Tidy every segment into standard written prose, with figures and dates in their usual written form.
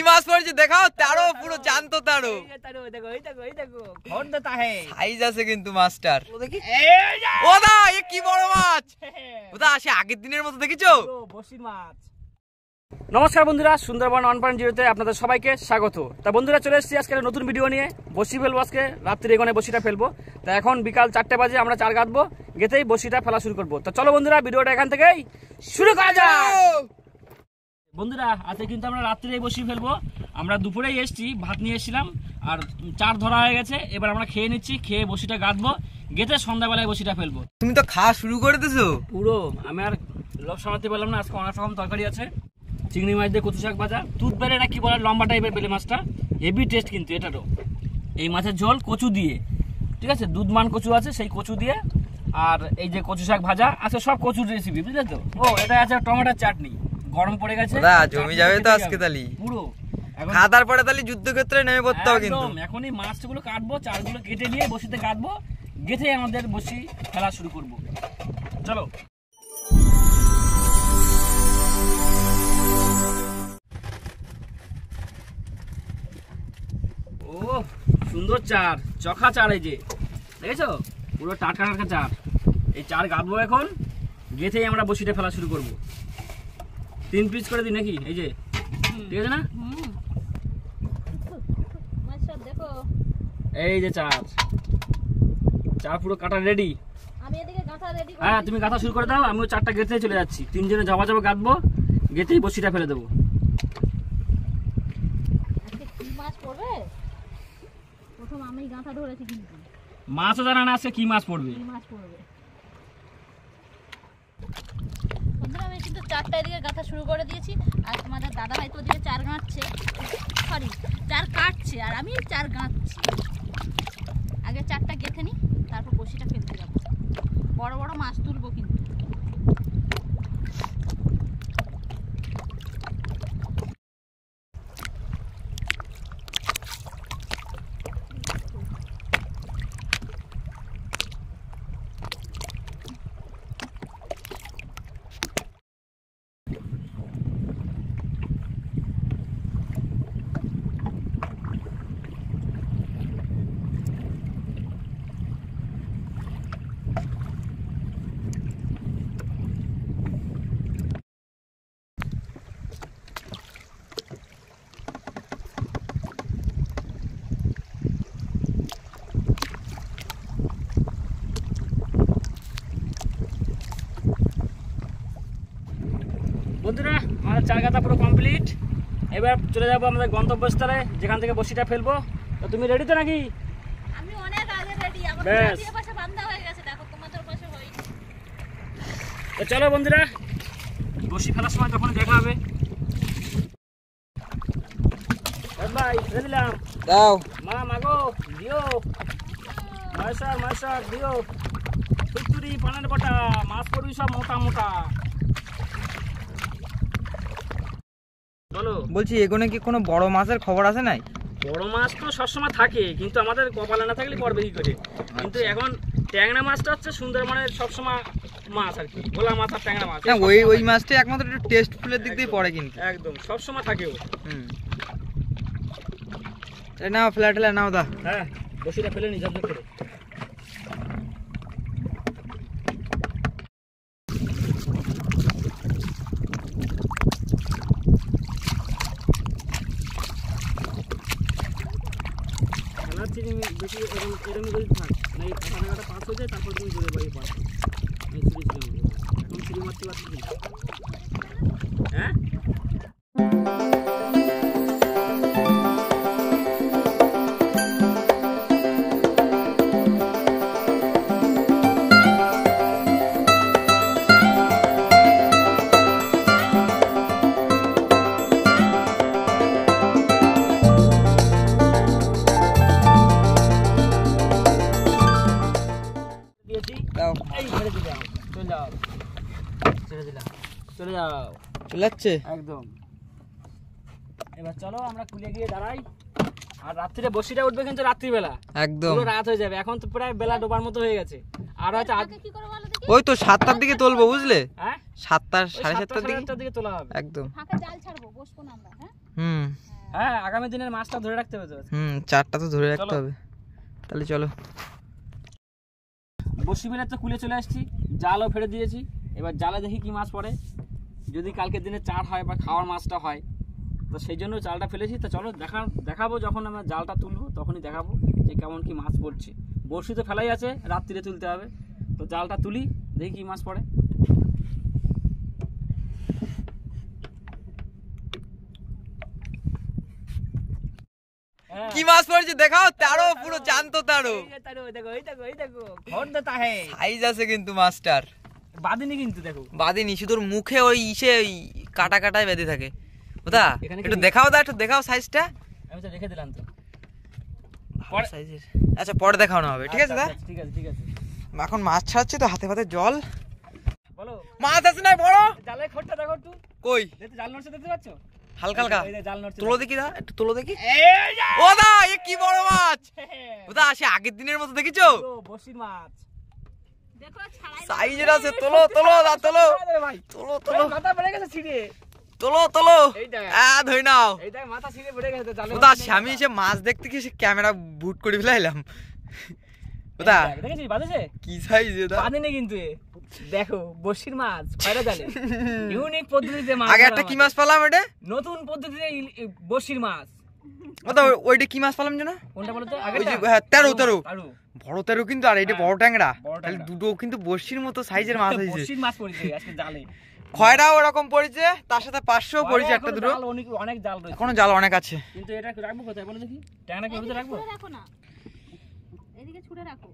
মাছ পড়েছে দেখাও, তারও পুরো জ্যান্ত তারও। সাইজ আছে কিন্তু মাছটার। ওদা এ কি বড় মাছ, ওদা সে আগের দিনের মতো দেখেছো বসির মাছ। নমস্কার বন্ধুরা, সুন্দরবন 1.0 তে আপনাদের সবাইকে স্বাগত। তা বন্ধুরা চলে এসেছি আজকে নতুন ভিডিও নিয়ে। বসি ফেলবো আজকে রাত্রি এগোনে বসিটা ফেলবো। তা এখন বিকাল 4টে বাজে, আমরা চার গাঁথবো, গেতেই বসিটা ফেলা শুরু করবো। তো চলো বন্ধুরা ভিডিওটা এখান থেকেই শুরু করা যাক। বন্ধুরা আজকে কিন্তু আমরা রাত্রে বসি ফেলবো। আমরা দুপুরেই এসেছি, ভাত নিয়ে এসেছিলাম আর চার ধরা হয়ে গেছে। এবার আমরা খেয়ে নিচ্ছি, খেয়ে বসিটা গাঁথবো, গেতে সন্ধ্যাবেলায় বসিটা ফেলবো। তুমি তো খাওয়া শুরু করে দিছো পুরো। আমি আর লোভ সামলাতে পারলাম না। আজকে অনেক রকম তরকারি আছে, চিংড়ি মাছ দিয়ে কচু শাক ভাজা, তুত বেলে না কি বলে, লম্বা টাইপের বেলে মাছটা, হেভি টেস্ট কিন্তু এটারও। এই মাছের ঝোল কচু দিয়ে, ঠিক আছে, দুধমান কচু আছে সেই কচু দিয়ে, আর এই যে কচু শাক ভাজা আছে, সব কচুর রেসিপি, বুঝলে তো। ও এটা আছে টমেটোর চাটনি, গরম পড়ে গেছে, জমি যাবে তো আজকে তালি পুরো। খাদার পরে তালি যুদ্ধক্ষেত্রে নেমে পড়তে হবে কিন্তু। এখন এই মাছগুলো কাটবো, চারগুলো কেটে নিয়ে বসিতে কাটবো, গেথে আমাদের বসি ফেলা শুরু করবো। চলো। ও সুন্দর চার, চখা চার, এই যে দেখেছো, পুরো টাটকা টাটকা চার। এই চার গাঁথবো এখন, গেথেই আমরা বসিটা ফেলা শুরু করব। 3 পিস করে দিই নাকি, এই যে, ঠিক আছে না? এই যে চার চার পুরো কাটা রেডি। হ্যাঁ তুমি গাঁথা শুরু করে দাও, আমিও চারটা গেথে চলে যাচ্ছি। 3 জনে যাওয়া যাবো, গাঁথবো, গেথেই বসিটা ফেলে দেবো। মাছও জানা না আছে কি মাছ পড়বে। আমি কিন্তু 4টার দিকে গাঁথা শুরু করে দিয়েছি, আর তোমাদের দাদা ভাই তো ওদিকে চার গাঁথছে, সরি চার কাটছে, আর আমি চার গাঁথছি। আগে চারটা গেঁথে নি, তারপর বসিটা ফেলতে যাবো। বড় বড় মাছ তুলবো কিন্তু। বন্ধুরা আমাদের চার গাঁথা পুরো কমপ্লিট। এবার চলে যাবো আমাদের গন্তব্যস্থলে, যেখান থেকে বসিটা ফেলবো। তো তুমি রেডি তো নাকি? আমি অনেক আগে রেডি, আমার চারদিকে পাশে বাঁধা হয়ে গেছে, দেখো তোমাদের পাশে হয়নি। তো চলো বন্ধুরা, বসি ফেলার সময় তখন দেখা হবে। ভাই ফেলে দিলাম, দাও মা মাগো দিও, মাইসার দিও, ফুটুরি পানের বটা, মাছ পড়বি সব মোটা মোটা। বলো। বলছি এখানে কি কোনো বড় মাছের খবর আছে নাই? বড় মাছ তো সবসময় থাকে, কিন্তু আমাদের কপালে না থাকলে পড়বে কি করে। কিন্তু এখন ট্যাংরা মাছটা হচ্ছে সুন্দরবনের সবসময় মাছ আর কি, ভোলা মাছ আর ট্যাংরা মাছ। হ্যাঁ ওই মাছটা একমাত্র একটু টেস্ট ফুলের দিক দিয়ে পড়ে কিন্তু। একদম সবসময় থাকে ও। নাও ফ্ল্যাট নাও দা। হ্যাঁ বসিটা ফেলে নি জলদি করে। বেশি এরকম করে থাক না, এই কাঁটা পাস হয়ে যায়, তারপর তুমি জোরে বাড়ি পাস। আমি এখন ছুরি মারতে পারছি। হ্যাঁ চলে যাচ্ছে একদম। এবার চলো আমরা কুলে গিয়ে দাঁড়াই। আর রাত্রিরে বসিটা উঠবে কিন্তু রাত্রিবেলা, একদম রাত হয়ে যাবে। এখন তো প্রায় বেলা ডোবার মতো হয়ে গেছে। আর হয়তো ওই তো 7টার দিকে তুলবো, বুঝলে? হ্যাঁ 7টা 7:30টার দিকে তোলা হবে। একদম ফাঁকা জাল ছাড়বো, বসবো না আমরা। হ্যাঁ হ্যাঁ, আগামী দিনের মাছটা ধরে রাখতে হবে তো। চারটা তো ধরে রাখতে হবে। তাহলে চলো। বসি বেলার তো কুলে চলে আসছি, জালও ফেলে দিয়েছি। এবার জালে দেখি কি মাছ পড়ে। যদি কালকের দিনে চার হয় বা খাওয়ার মাছটা হয়, তো সেই জন্য জালটা ফেলেছি। তো চলো দেখাবো, যখন আমরা জালটা তুলবো তখনই দেখাবো যে কেমন কি মাছ পড়ছে। বড়শি তো ফেলাই আছে, রাত্রিরে তুলতে হবে। তো জালটা তুলি, দেখি কি মাছ পড়ে। কি মাছ পড়েছে দেখাও। তারও পুরো জ্যান্ত তারও। সাইজ আছে কিন্তু মাছটার। বাদিনি কিন্তু, দেখো বাদিনি, শুধু মুখে ওই কাটা কাটায় বেঁধে থাকে। ওটা একটু দেখাও, একটু দেখাও সাইজটা। আমি তো রেখে দিলাম তো। আচ্ছা পরে দেখানো হবে, ঠিক আছে? ঠিক আছে, ঠিক আছে। এখন মাছ ছাড়ছে তো, হাতে হাতে জল। বলো, মাছ আছে না বড়? জালের খোঁটটা দেখো একটু। কই জাল নড়ছে, দেখতে পাচ্ছ? হালকা হালকা জাল নড়ছে, তোলো দেখি, দা একটু তোলো দেখি। ও দা, এ কি বড় মাছ! ওটা সে আগের দিনের মতো দেখেছো? বসির মাছ দেখো ছাড়াই সাইজের আছে। তোলো তোলো দা, তোলো ভাই, তোলো তোলো মাথা বেড়ে গেছে ছিঁড়ে। তোলো তোলো। এইটা ধরে নাও। এইটা মাথা ছিঁড়ে বেড়ে গেছে জালে। ওটা আমি সে মাছ দেখতে গিয়ে সে ক্যামেরা বুট করে ফেলাইলাম। ওটা দেখেছিস বাজেছে কি সাইজ এটা? বাঁধেনি কিন্তু এ। দেখো বসির মাছ খয়রা জালে, ইউনিক পদ্ধতিতে মাছ। আগে একটা কি মাছ পেলাম? এটা নতুন পদ্ধতিতে বসির মাছ। ওটা ওইটা কি মাছ পেলাম যেন? কোনটা বলো তো? ওই যে তেরো তেরো, তারু বড় তেরো কিন্তু। আর এইটা বড় ট্যাংরা। বড় তাহলে ট্যাংরা। দুটো কিন্তু বড়শির মতো সাইজের মাছ হয়েছে। বসির মাছ পড়েছে আজকে জালে। খয়রাও ওরকম পড়েছে, তার সাথে 500 পড়েছে একটা দুটো। জাল অনেক জাল রয়েছে, এখনো জাল অনেক আছে। কিন্তু এটা রাখবো কোথায় বলো দেখি? ট্যাংরা কি ভিতরে রাখবো? ছুঁড়ে রাখো না, এদিকে ছুঁড়ে রাখো।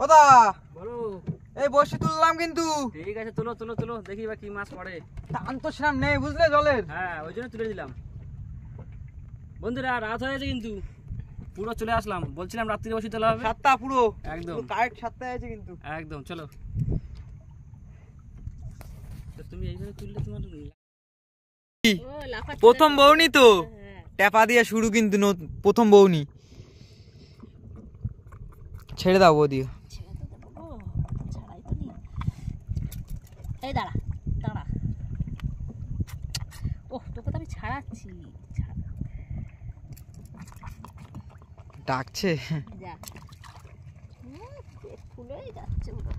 ওদা বলো। এই বড়শি তুললাম কিন্তু। ঠিক আছে, তুলো তুলো তুলো, দেখি বা কি মাছ পড়ে। টান তো সেরাম নেই বুঝলে জলের। হ্যাঁ, ওই জন্য তুলে দিলাম। বন্ধুরা রাত হয়েছে কিন্তু, পুরো চলে আসলাম। বলছিলাম রাত্রি বসে তোলা হবে। 7টা পুরো একদম কারেক্ট 7টায় আছে কিন্তু। একদম। চলো, তো তুমি এইভাবে তুললে তোমার ও লাফাচ্ছে। প্রথম বউনি তো, হ্যাঁ। টেপা দিয়ে শুরু কিন্তু। প্রথম বউনি। ছেড়ে দাও বৌদি। ছেড়ে তো দেবো গো, ছাড়াই তো নি। এই দাঁড়া দাঁড়া, ওহ তোকে তো আমি ছাড়াচ্ছি। ডাকছে। যা, পেট ফুলেই যাচ্ছে পুরো।